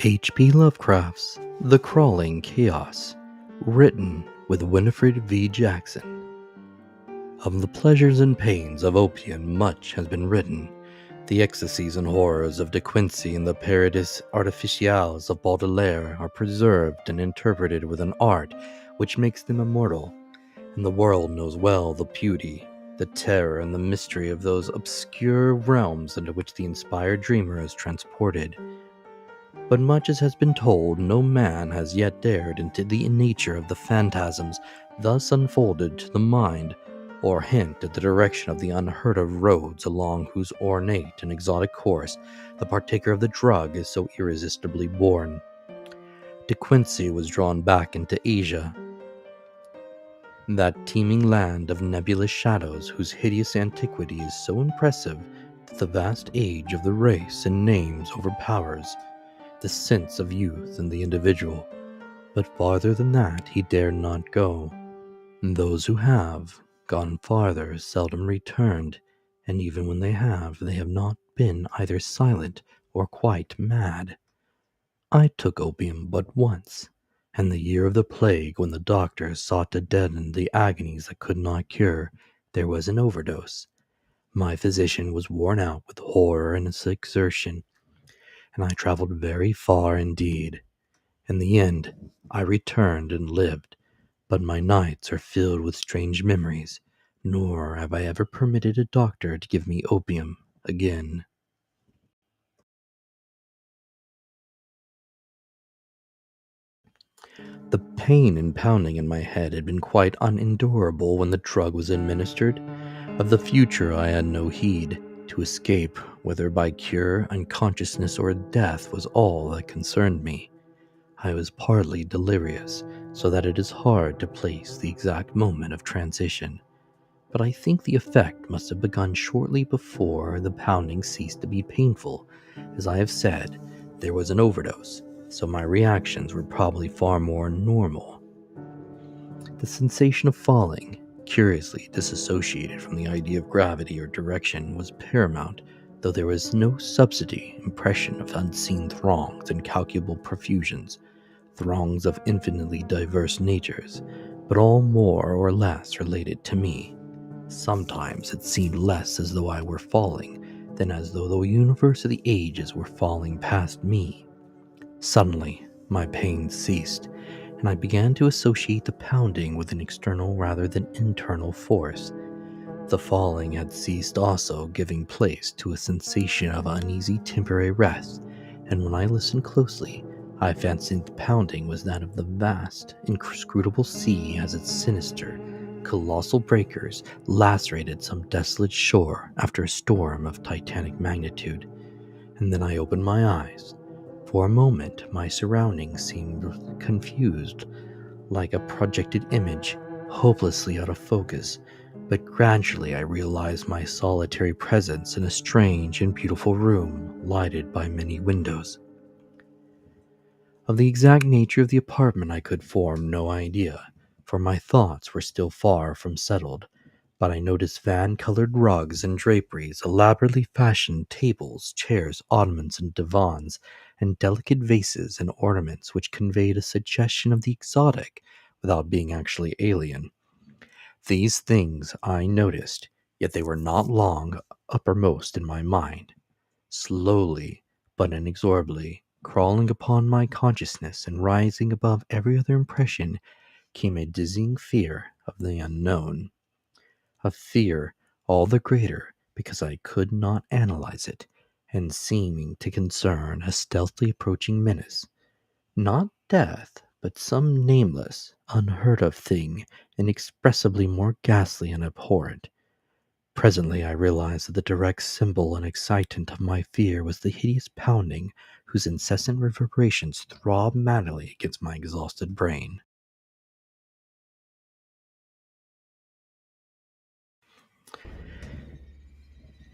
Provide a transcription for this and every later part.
H.P. Lovecraft's The Crawling Chaos, written with Winifred V. Jackson. Of the pleasures and pains of opium much has been written. The ecstasies and horrors of De Quincey and the paradis artificiales of Baudelaire are preserved and interpreted with an art which makes them immortal, and the world knows well the beauty, the terror, and the mystery of those obscure realms into which the inspired dreamer is transported. But much as has been told, no man has yet dared into the nature of the phantasms thus unfolded to the mind, or hint at the direction of the unheard-of roads along whose ornate and exotic course the partaker of the drug is so irresistibly borne. De Quincey was drawn back into Asia, that teeming land of nebulous shadows whose hideous antiquity is so impressive that the vast age of the race and names overpowers the sense of youth in the individual, but farther than that he dared not go. Those who have gone farther seldom returned, and even when they have not been either silent or quite mad. I took opium but once, and the year of the plague, when the doctors sought to deaden the agonies that could not cure, there was an overdose. My physician was worn out with horror and exertion, and I traveled very far indeed. In the end, I returned and lived, but my nights are filled with strange memories, nor have I ever permitted a doctor to give me opium again. The pain and pounding in my head had been quite unendurable when the drug was administered. Of the future I had no heed. To escape, whether by cure, unconsciousness, or death, was all that concerned me. I was partly delirious, so that it is hard to place the exact moment of transition, but I think the effect must have begun shortly before the pounding ceased to be painful. As I have said, there was an overdose, so my reactions were probably far more normal. The sensation of falling, curiously disassociated from the idea of gravity or direction, was paramount, though there was no subsidy impression of unseen throngs and calculable profusions, throngs of infinitely diverse natures, but all more or less related to me. Sometimes it seemed less as though I were falling than as though the universe of the ages were falling past me. Suddenly, my pain ceased, and I began to associate the pounding with an external rather than internal force. The falling had ceased also, giving place to a sensation of uneasy temporary rest, and when I listened closely, I fancied the pounding was that of the vast, inscrutable sea as its sinister, colossal breakers lacerated some desolate shore after a storm of titanic magnitude. And then I opened my eyes. For a moment, my surroundings seemed confused, like a projected image, hopelessly out of focus, but gradually I realized my solitary presence in a strange and beautiful room lighted by many windows. Of the exact nature of the apartment I could form no idea, for my thoughts were still far from settled, but I noticed van-colored rugs and draperies, elaborately fashioned tables, chairs, ottomans, and divans, and delicate vases and ornaments which conveyed a suggestion of the exotic without being actually alien. These things I noticed, yet they were not long uppermost in my mind. Slowly, but inexorably, crawling upon my consciousness and rising above every other impression, came a dizzying fear of the unknown. A fear all the greater because I could not analyze it, and seeming to concern a stealthily approaching menace. Not death, but some nameless, unheard of thing, inexpressibly more ghastly and abhorrent. Presently I realized that the direct symbol and excitant of my fear was the hideous pounding whose incessant reverberations throbbed madly against my exhausted brain.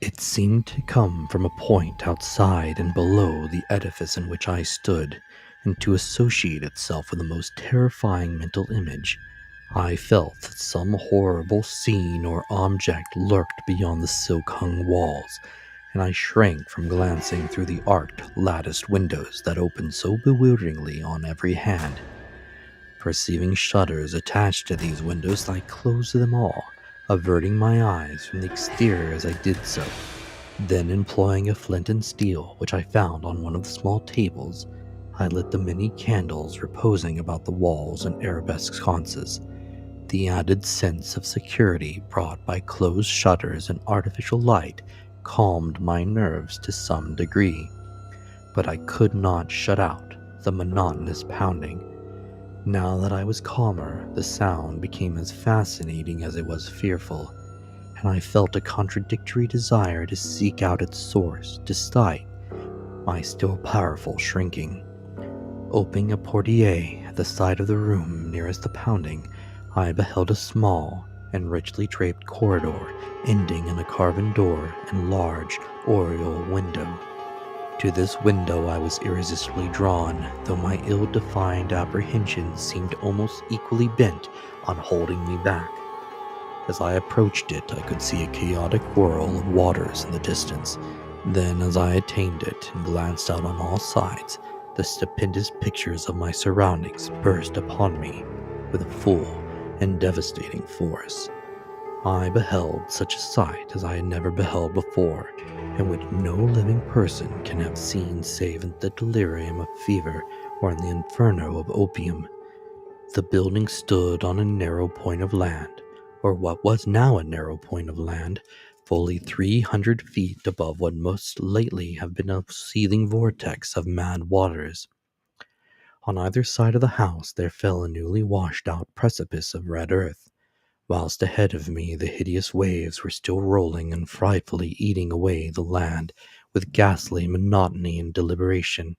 It seemed to come from a point outside and below the edifice in which I stood, and to associate itself with the most terrifying mental image. I felt that some horrible scene or object lurked beyond the silk-hung walls, and I shrank from glancing through the arched, latticed windows that opened so bewilderingly on every hand. Perceiving shutters attached to these windows, I closed them all, averting my eyes from the exterior as I did so. Then, employing a flint and steel which I found on one of the small tables, I lit the many candles reposing about the walls and arabesque sconces. The added sense of security brought by closed shutters and artificial light calmed my nerves to some degree, but I could not shut out the monotonous pounding. Now that I was calmer, the sound became as fascinating as it was fearful, and I felt a contradictory desire to seek out its source despite my still powerful shrinking. Opening a portiere at the side of the room nearest the pounding, I beheld a small and richly draped corridor ending in a carven door and large oriel window. To this window I was irresistibly drawn, though my ill-defined apprehensions seemed almost equally bent on holding me back. As I approached it, I could see a chaotic whirl of waters in the distance. Then, as I attained it and glanced out on all sides, the stupendous pictures of my surroundings burst upon me with full and devastating force. I beheld such a sight as I had never beheld before, and which no living person can have seen save in the delirium of fever or in the inferno of opium. The building stood on a narrow point of land, or what was now a narrow point of land, fully 300 feet above what must lately have been a seething vortex of mad waters. On either side of the house there fell a newly washed out precipice of red earth, whilst ahead of me the hideous waves were still rolling and frightfully eating away the land with ghastly monotony and deliberation.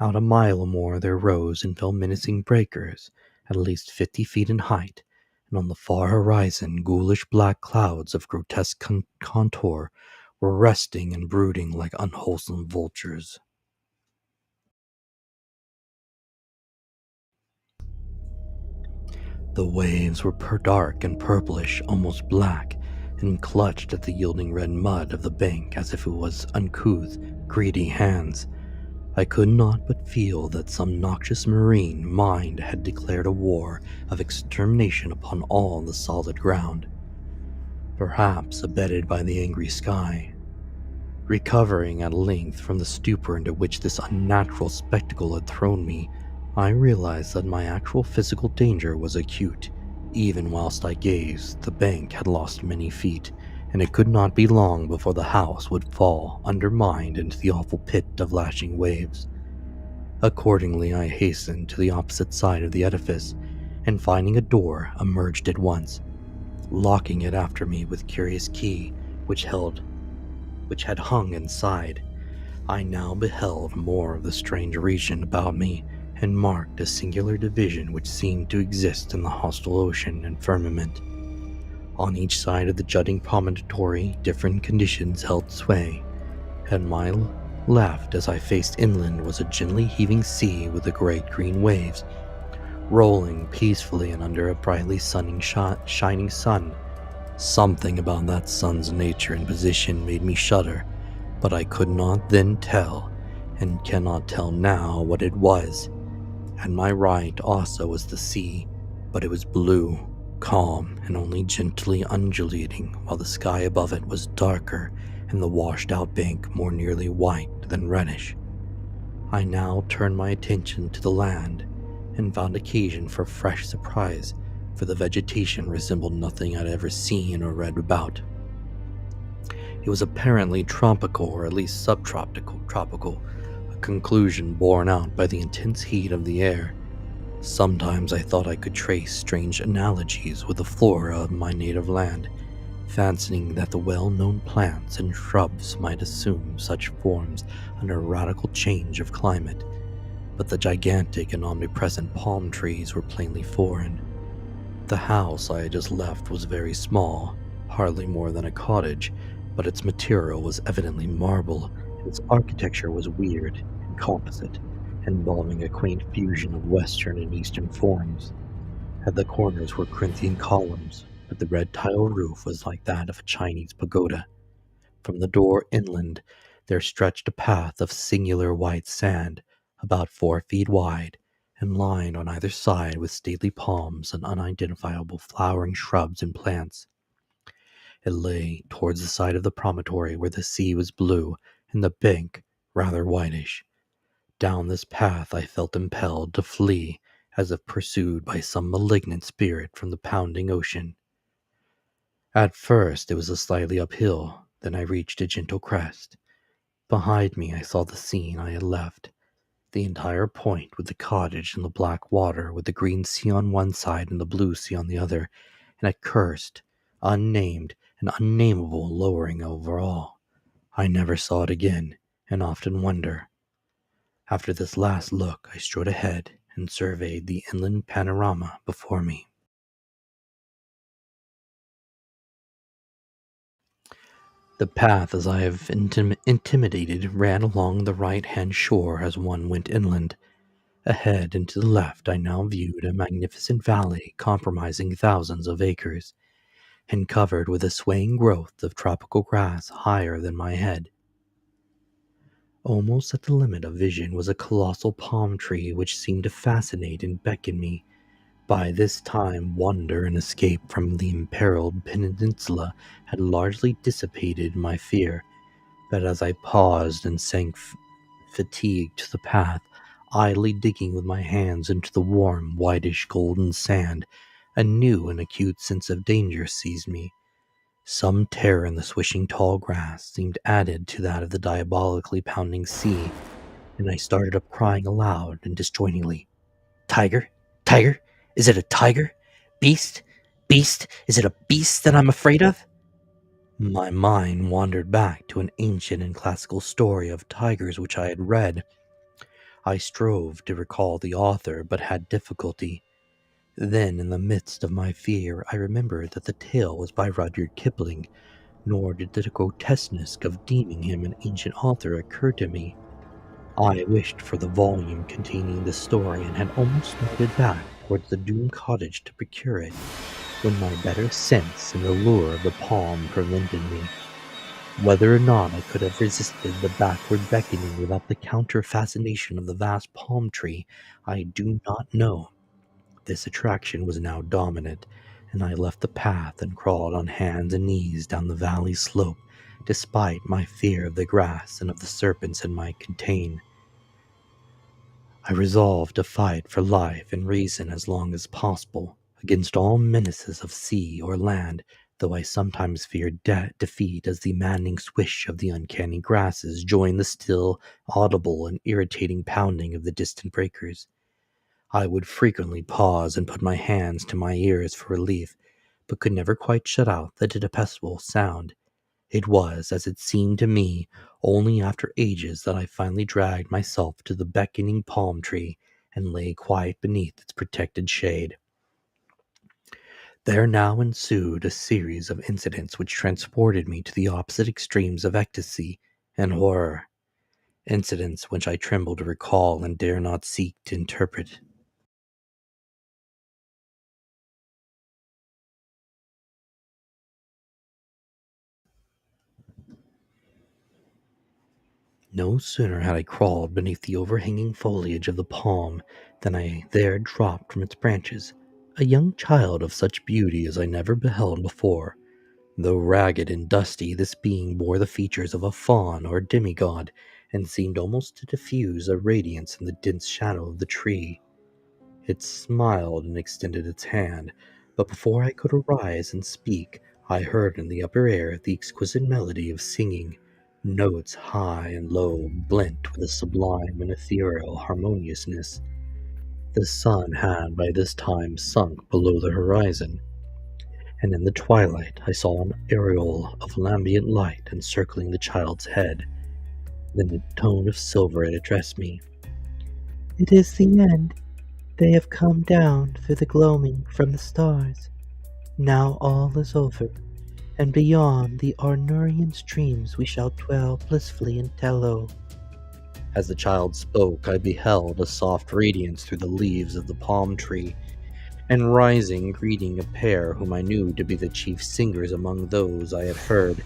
Out a mile or more there rose and fell menacing breakers, at least 50 feet in height, and on the far horizon ghoulish black clouds of grotesque contour were resting and brooding like unwholesome vultures. The waves were dark and purplish, almost black, and clutched at the yielding red mud of the bank as if it was uncouth, greedy hands. I could not but feel that some noxious marine mind had declared a war of extermination upon all the solid ground, perhaps abetted by the angry sky. Recovering at length from the stupor into which this unnatural spectacle had thrown me, I realized that my actual physical danger was acute. Even whilst I gazed, the bank had lost many feet, and it could not be long before the house would fall, undermined into the awful pit of lashing waves. Accordingly, I hastened to the opposite side of the edifice, and finding a door, emerged at once, locking it after me with curious key, which had hung inside. I now beheld more of the strange region about me, and marked a singular division which seemed to exist in the hostile ocean and firmament. On each side of the jutting promontory, different conditions held sway. At my left, as I faced inland, was a gently heaving sea with the great green waves, rolling peacefully and under a brightly shining sun. Something about that sun's nature and position made me shudder, but I could not then tell, and cannot tell now, what it was. At my right also was the sea, but it was blue, calm, and only gently undulating, while the sky above it was darker and the washed-out bank more nearly white than reddish. I now turned my attention to the land, and found occasion for fresh surprise, for the vegetation resembled nothing I had ever seen or read about. It was apparently tropical, or at least subtropical, a conclusion borne out by the intense heat of the air. Sometimes I thought I could trace strange analogies with the flora of my native land, fancying that the well-known plants and shrubs might assume such forms under a radical change of climate, but the gigantic and omnipresent palm trees were plainly foreign. The house I had just left was very small, hardly more than a cottage, but its material was evidently marble, and its architecture was weird and composite, involving a quaint fusion of Western and Eastern forms. At the corners were Corinthian columns, but the red tile roof was like that of a Chinese pagoda. From the door inland, there stretched a path of singular white sand, about 4 feet wide, and lined on either side with stately palms and unidentifiable flowering shrubs and plants. It lay towards the side of the promontory where the sea was blue and the bank rather whitish. Down this path I felt impelled to flee as if pursued by some malignant spirit from the pounding ocean. At first it was a slightly uphill, then I reached a gentle crest. Behind me I saw the scene I had left, the entire point with the cottage and the black water with the green sea on one side and the blue sea on the other, and a cursed, unnamed, and unnamable lowering over all. I never saw it again, and often wonder. After this last look I strode ahead and surveyed the inland panorama before me. The path, as I have intimidated, ran along the right-hand shore as one went inland. Ahead and to the left I now viewed a magnificent valley comprising thousands of acres, and covered with a swaying growth of tropical grass higher than my head. Almost at the limit of vision was a colossal palm tree which seemed to fascinate and beckon me. By this time, wonder and escape from the imperiled peninsula had largely dissipated my fear, but as I paused and sank fatigued to the path, idly digging with my hands into the warm, whitish golden sand, a new and acute sense of danger seized me. Some terror in the swishing tall grass seemed added to that of the diabolically pounding sea, and I started up crying aloud and disjointedly, "Tiger? Tiger? Is it a tiger? Beast? Beast? Is it a beast that I'm afraid of?" My mind wandered back to an ancient and classical story of tigers which I had read. I strove to recall the author, but had difficulty. Then, in the midst of my fear, I remembered that the tale was by Rudyard Kipling, nor did the grotesqueness of deeming him an ancient author occur to me. I wished for the volume containing the story and had almost started back towards the doomed cottage to procure it, when my better sense and the lure of the palm prevented me. Whether or not I could have resisted the backward beckoning without the counter fascination of the vast palm tree, I do not know. This attraction was now dominant, and I left the path and crawled on hands and knees down the valley slope, despite my fear of the grass and of the serpents it might contain. I resolved to fight for life and reason as long as possible, against all menaces of sea or land, though I sometimes feared defeat as the maddening swish of the uncanny grasses joined the still, audible, and irritating pounding of the distant breakers. I would frequently pause and put my hands to my ears for relief, but could never quite shut out the detestable sound. It was, as it seemed to me, only after ages that I finally dragged myself to the beckoning palm tree and lay quiet beneath its protected shade. There now ensued a series of incidents which transported me to the opposite extremes of ecstasy and horror, incidents which I tremble to recall and dare not seek to interpret. No sooner had I crawled beneath the overhanging foliage of the palm than I there dropped from its branches a young child of such beauty as I never beheld before. Though ragged and dusty, this being bore the features of a faun or demigod, and seemed almost to diffuse a radiance in the dense shadow of the tree. It smiled and extended its hand, but before I could arise and speak, I heard in the upper air the exquisite melody of singing, notes high and low blent with a sublime and ethereal harmoniousness. The sun had by this time sunk below the horizon, and in the twilight I saw an aureole of lambent light encircling the child's head. Then in a tone of silver it addressed me. "It is the end. They have come down through the gloaming from the stars. Now all is over, and beyond the Arnurian streams we shall dwell blissfully in Tello." As the child spoke, I beheld a soft radiance through the leaves of the palm tree, and rising greeting a pair whom I knew to be the chief singers among those I had heard.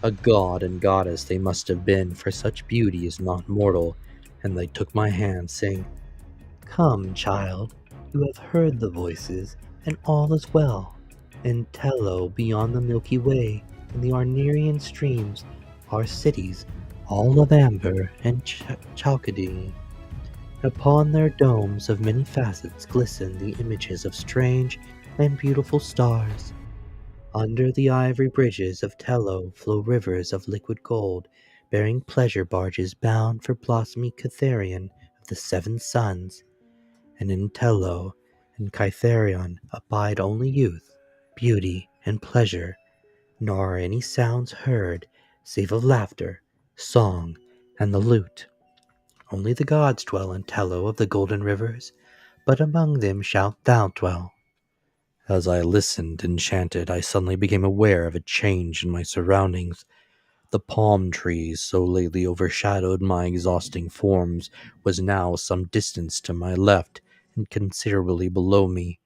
A god and goddess they must have been, for such beauty is not mortal, and they took my hand, saying, "Come, child, you have heard the voices, and all is well. In Tello, beyond the Milky Way, and the Arnerian streams, are cities, all of amber and chalcedony. Upon their domes of many facets glisten the images of strange and beautiful stars. Under the ivory bridges of Tello flow rivers of liquid gold, bearing pleasure barges bound for blossomy Catharion of the seven suns. And in Tello and Cytherion abide only youth, beauty, and pleasure, nor are any sounds heard save of laughter, song, and the lute. Only the gods dwell in Tello of the golden rivers, but among them shalt thou dwell." As I listened, enchanted, I suddenly became aware of a change in my surroundings. The palm trees, so lately overshadowed my exhausting forms, was now some distance to my left and considerably below me.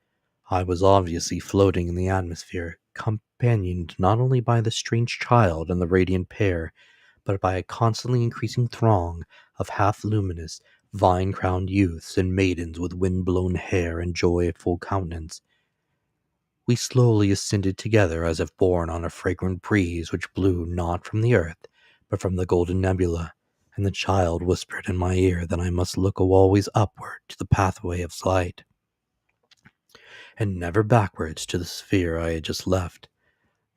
I was obviously floating in the atmosphere, companioned not only by the strange child and the radiant pair, but by a constantly increasing throng of half-luminous, vine-crowned youths and maidens with wind-blown hair and joyful countenance. We slowly ascended together as if borne on a fragrant breeze which blew not from the earth, but from the golden nebula, and the child whispered in my ear that I must look always upward to the pathway of light, and never backwards to the sphere I had just left.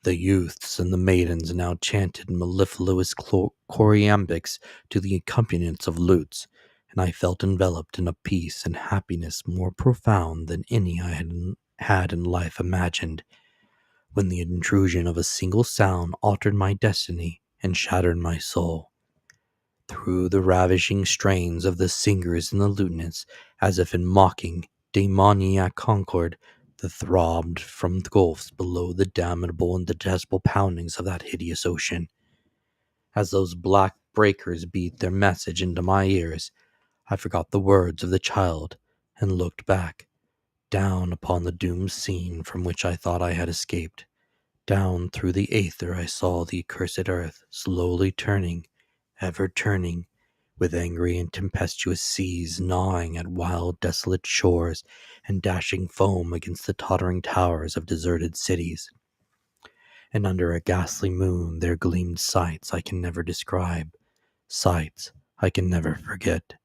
The youths and the maidens now chanted mellifluous choriambics to the accompaniments of lutes, and I felt enveloped in a peace and happiness more profound than any I had in life imagined, when the intrusion of a single sound altered my destiny and shattered my soul. Through the ravishing strains of the singers and the lutenists, as if in mocking, demoniac concord, there throbbed from the gulfs below the damnable and detestable poundings of that hideous ocean. As those black breakers beat their message into my ears, I forgot the words of the child and looked back, down upon the doomed scene from which I thought I had escaped. Down through the aether I saw the accursed earth slowly turning, ever turning, with angry and tempestuous seas gnawing at wild desolate shores and dashing foam against the tottering towers of deserted cities. And under a ghastly moon there gleamed sights I can never describe, sights I can never forget.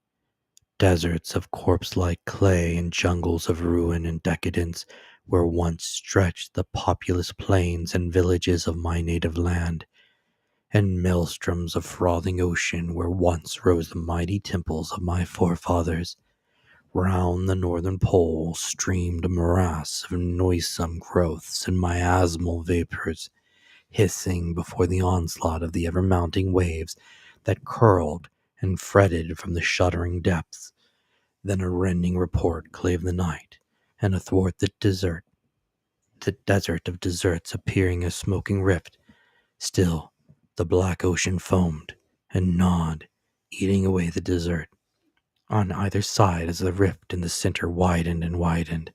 Deserts of corpse-like clay and jungles of ruin and decadence where once stretched the populous plains and villages of my native land, and maelstroms of frothing ocean where once rose the mighty temples of my forefathers. Round the northern pole streamed a morass of noisome growths and miasmal vapors, hissing before the onslaught of the ever-mounting waves that curled and fretted from the shuddering depths. Then a rending report clave the night, and athwart the desert of deserts appearing a smoking rift. Still the black ocean foamed and gnawed, eating away the desert. On either side, as the rift in the center widened and widened,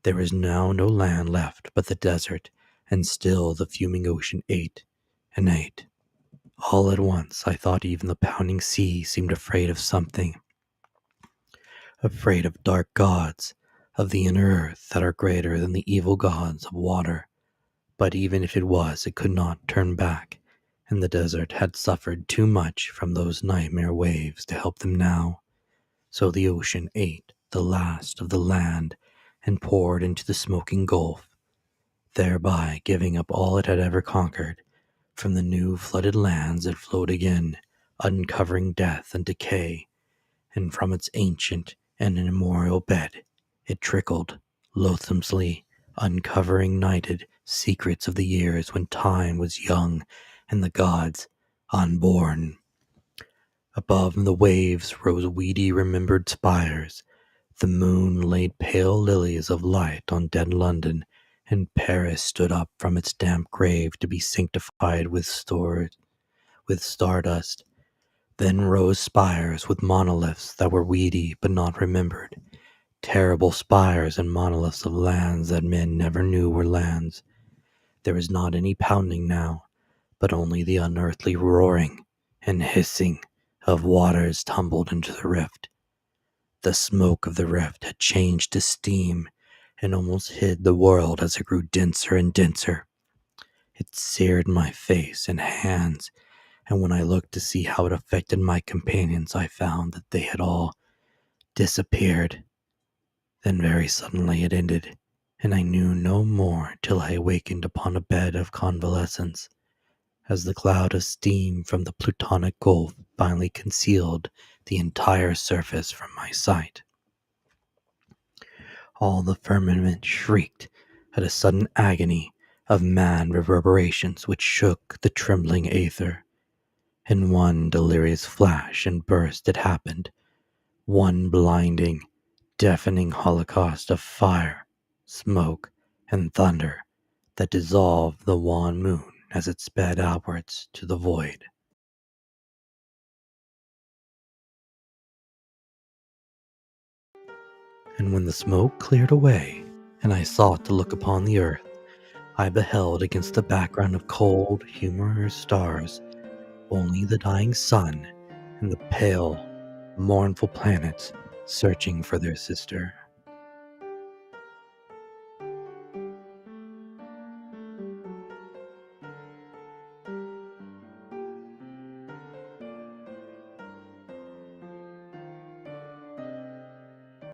there was now no land left but the desert, and still the fuming ocean ate and ate. All at once I thought even the pounding sea seemed afraid of something, afraid of dark gods of the inner earth that are greater than the evil gods of water. But even if it was, it could not turn back, and the desert had suffered too much from those nightmare waves to help them now. So the ocean ate the last of the land and poured into the smoking gulf, thereby giving up all it had ever conquered. From the new flooded lands it flowed again, uncovering death and decay, and from its ancient and immemorial bed it trickled loathsomely, uncovering nighted secrets of the years when time was young and the gods unborn. Above the waves rose weedy remembered spires. The moon laid pale lilies of light on dead London, and Paris stood up from its damp grave to be sanctified with stardust. Then rose spires with monoliths that were weedy but not remembered, terrible spires and monoliths of lands that men never knew were lands. There was not any pounding now, but only the unearthly roaring and hissing of waters tumbled into the rift. The smoke of the rift had changed to steam and almost hid the world as it grew denser and denser. It seared my face and hands, and when I looked to see how it affected my companions, I found that they had all disappeared. Then very suddenly it ended, and I knew no more till I awakened upon a bed of convalescence, as the cloud of steam from the plutonic gulf finally concealed the entire surface from my sight. All the firmament shrieked at a sudden agony of mad reverberations which shook the trembling aether. In one delirious flash and burst it happened, one blinding, deafening holocaust of fire, smoke, and thunder that dissolved the wan moon as it sped outwards to the void. And when the smoke cleared away, and I sought to look upon the earth, I beheld against the background of cold, humorous stars only the dying sun and the pale, mournful planets searching for their sister.